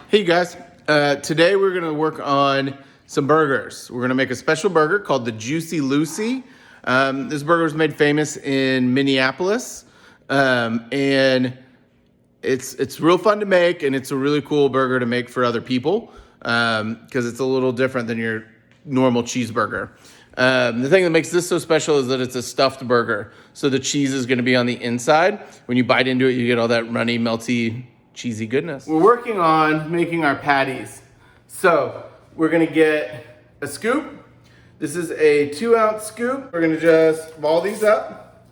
Hey you guys, today we're gonna work on some burgers. We're gonna make a special burger called the Juicy Lucy. This burger was made famous in Minneapolis, and it's real fun to make, and it's a really cool burger to make for other people because it's a little different than your normal cheeseburger. The thing that makes this so special is that it's a stuffed burger, so the cheese is gonna be on the inside. When you bite into it, you get all that runny, melty, cheesy goodness. We're working on making our patties. So we're gonna get a scoop. This is a 2-ounce scoop. We're gonna just ball these up.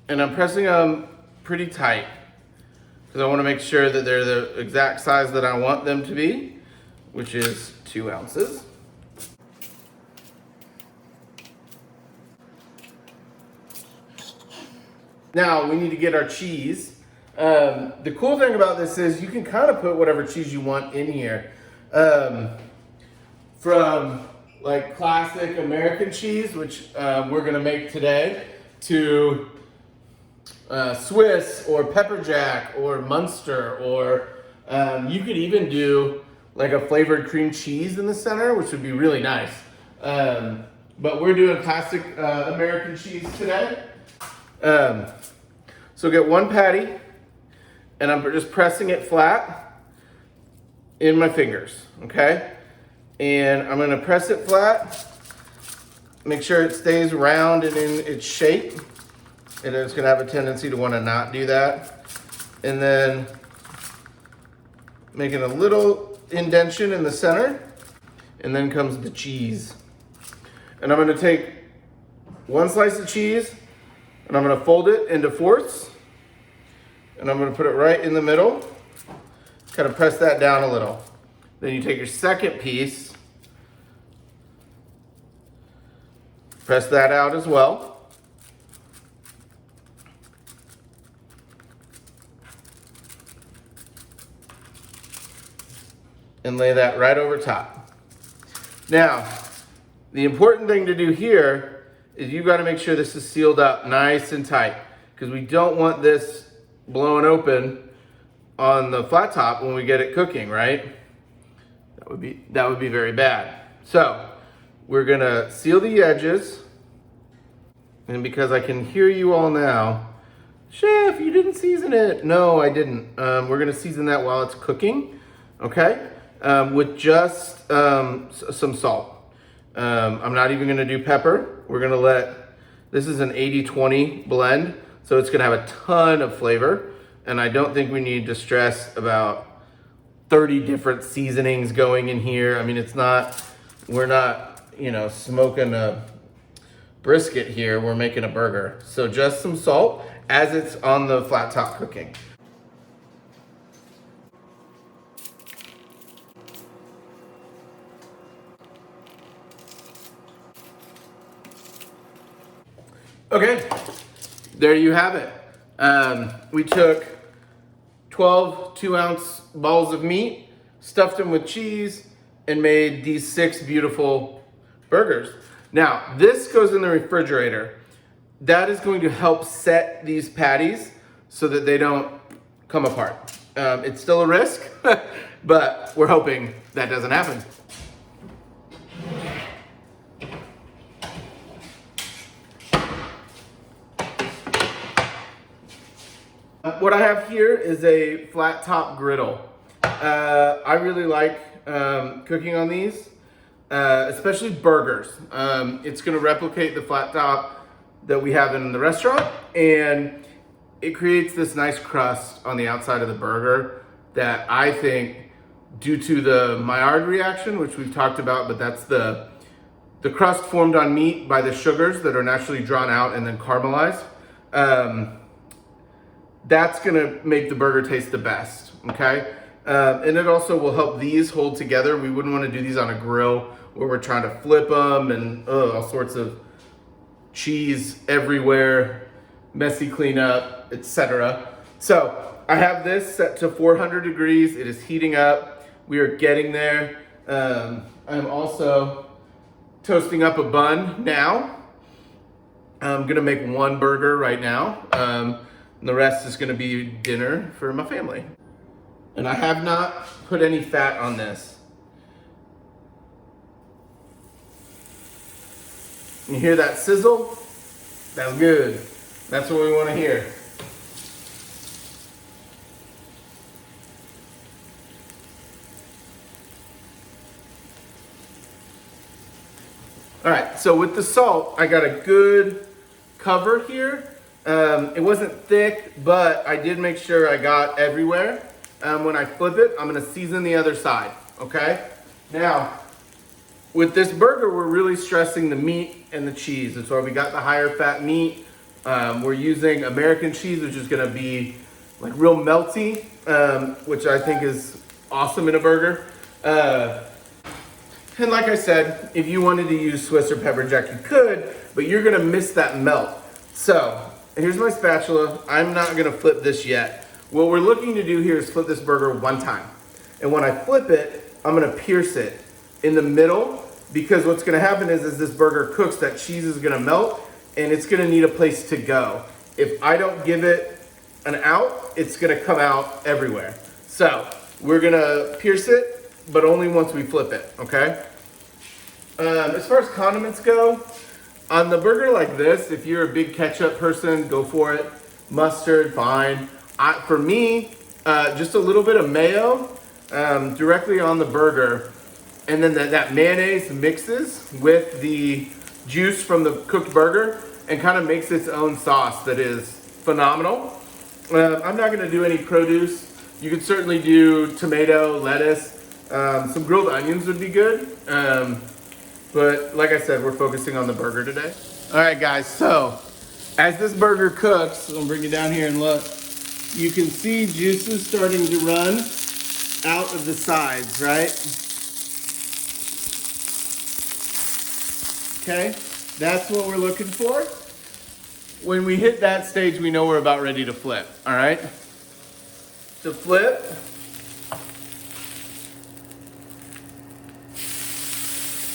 And I'm pressing them pretty tight because I wanna make sure that they're the exact size that I want them to be, which is 2 ounces. Now we need to get our cheese. The cool thing about this is you can kind of put whatever cheese you want in here. From like classic American cheese, which we're gonna make today, to Swiss or pepper jack or Munster, or you could even do like a flavored cream cheese in the center, which would be really nice. But we're doing classic American cheese today. So get one patty, and I'm just pressing it flat in my fingers, okay? And I'm gonna press it flat, make sure it stays round and in its shape. And it's gonna have a tendency to wanna not do that. And then making a little indentation in the center, and then comes the cheese. And I'm gonna take one slice of cheese, and I'm gonna fold it into fourths, and I'm gonna put it right in the middle. Kind of press that down a little. Then you take your second piece, press that out as well. And lay that right over top. Now, the important thing to do here is you've got to make sure this is sealed up nice and tight, because we don't want this blowing open on the flat top when we get it cooking, right? That would be very bad. So we're gonna seal the edges, and because I can hear you all now, Chef, you didn't season it. No, I didn't. We're gonna season that while it's cooking, okay? With just some salt. I'm not even gonna do pepper. We're gonna this is an 80-20 blend, so it's gonna have a ton of flavor, and I don't think we need to stress about 30 different seasonings going in here. I mean, we're not, smoking a brisket here, we're making a burger. So just some salt as it's on the flat top cooking. Okay, there you have it. We took 12 2-ounce balls of meat, stuffed them with cheese, and made these 6 beautiful burgers. Now, this goes in the refrigerator. That is going to help set these patties so that they don't come apart. It's still a risk, but we're hoping that doesn't happen. What I have here is a flat top griddle. I really like cooking on these, especially burgers. It's gonna replicate the flat top that we have in the restaurant, and it creates this nice crust on the outside of the burger that I think, due to the Maillard reaction, which we've talked about, but that's the crust formed on meat by the sugars that are naturally drawn out and then caramelized. That's gonna make the burger taste the best, okay? And it also will help these hold together. We wouldn't wanna do these on a grill where we're trying to flip them and all sorts of cheese everywhere, messy cleanup, etc. So I have this set to 400 degrees. It is heating up. We are getting there. I'm also toasting up a bun now. I'm gonna make one burger right now. And the rest is gonna be dinner for my family. And I have not put any fat on this. You hear that sizzle? That's good. That's what we want to hear. All right, so with the salt, I got a good cover here. It wasn't thick, but I did make sure I got everywhere. When I flip it, I'm gonna season the other side, okay? Now, with this burger, we're really stressing the meat and the cheese. That's why we got the higher fat meat. We're using American cheese, which is gonna be like real melty, which I think is awesome in a burger. And like I said, if you wanted to use Swiss or pepper jack, you could, but you're gonna miss that melt. So, here's my spatula. I'm not gonna flip this yet. What we're looking to do here is flip this burger one time. And when I flip it, I'm gonna pierce it in the middle, because what's gonna happen is as this burger cooks, that cheese is gonna melt and it's gonna need a place to go. If I don't give it an out, it's gonna come out everywhere. So we're gonna pierce it, but only once we flip it, okay? As far as condiments go, on the burger like this, if you're a big ketchup person, go for it. Mustard, fine. For me, just a little bit of mayo directly on the burger, and then that mayonnaise mixes with the juice from the cooked burger and kind of makes its own sauce that is phenomenal. I'm not gonna do any produce. You could certainly do tomato, lettuce, some grilled onions would be good. But like I said, we're focusing on the burger today. All right, guys, so as this burger cooks, I'll bring you down here and look. You can see juices starting to run out of the sides, right? Okay, that's what we're looking for. When we hit that stage, we know we're about ready to flip, all right? To flip,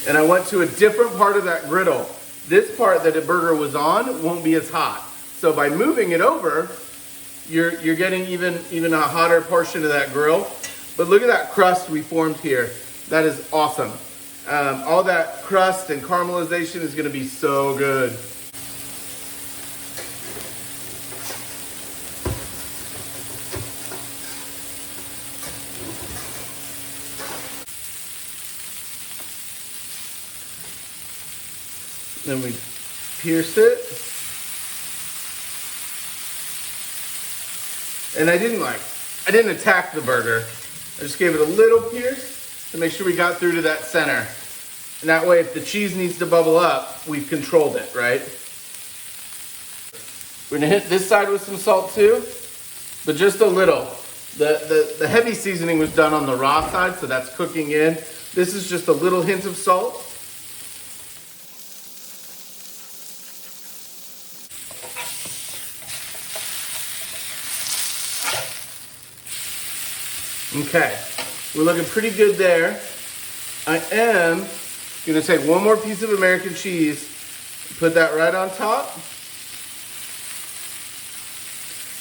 and I went to a different part of that griddle. This part that the burger was on won't be as hot. So by moving it over, you're getting even a hotter portion of that grill. But look at that crust we formed here. That is awesome. All that crust and caramelization is gonna be so good. Then we pierce it. And I didn't attack the burger. I just gave it a little pierce to make sure we got through to that center. And that way, if the cheese needs to bubble up, we've controlled it, right? We're gonna hit this side with some salt too, but just a little. The heavy seasoning was done on the raw side, so that's cooking in. This is just a little hint of salt. Okay, we're looking pretty good there. I am gonna take one more piece of American cheese, put that right on top,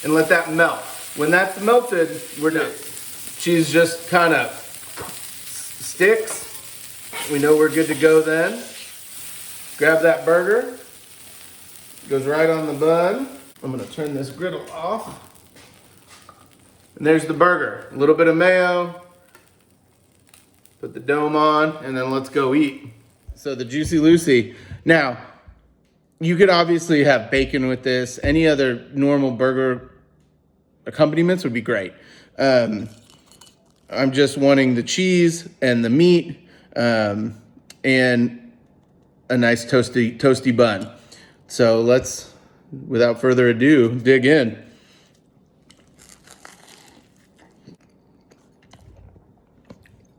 and let that melt. When that's melted, we're done. Cheese just kind of sticks. We know we're good to go then. Grab that burger, goes right on the bun. I'm gonna turn this griddle off. And there's the burger. A little bit of mayo. Put the dome on, and then let's go eat. So the Juicy Lucy. Now, you could obviously have bacon with this. Any other normal burger accompaniments would be great. I'm just wanting the cheese and the meat and a nice toasty bun. So let's, without further ado, dig in.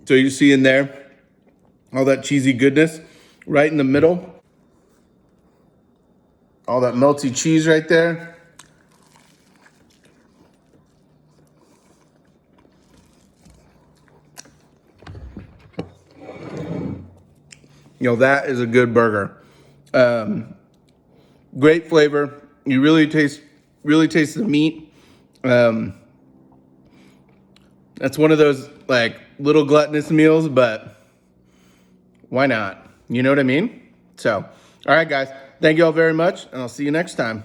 So you see in there, all that cheesy goodness right in the middle. All that melty cheese right there. You know, that is a good burger. Great flavor. You really taste the meat. That's one of those like little gluttonous meals, but why not? You know what I mean? So, all right, guys. Thank you all very much, and I'll see you next time.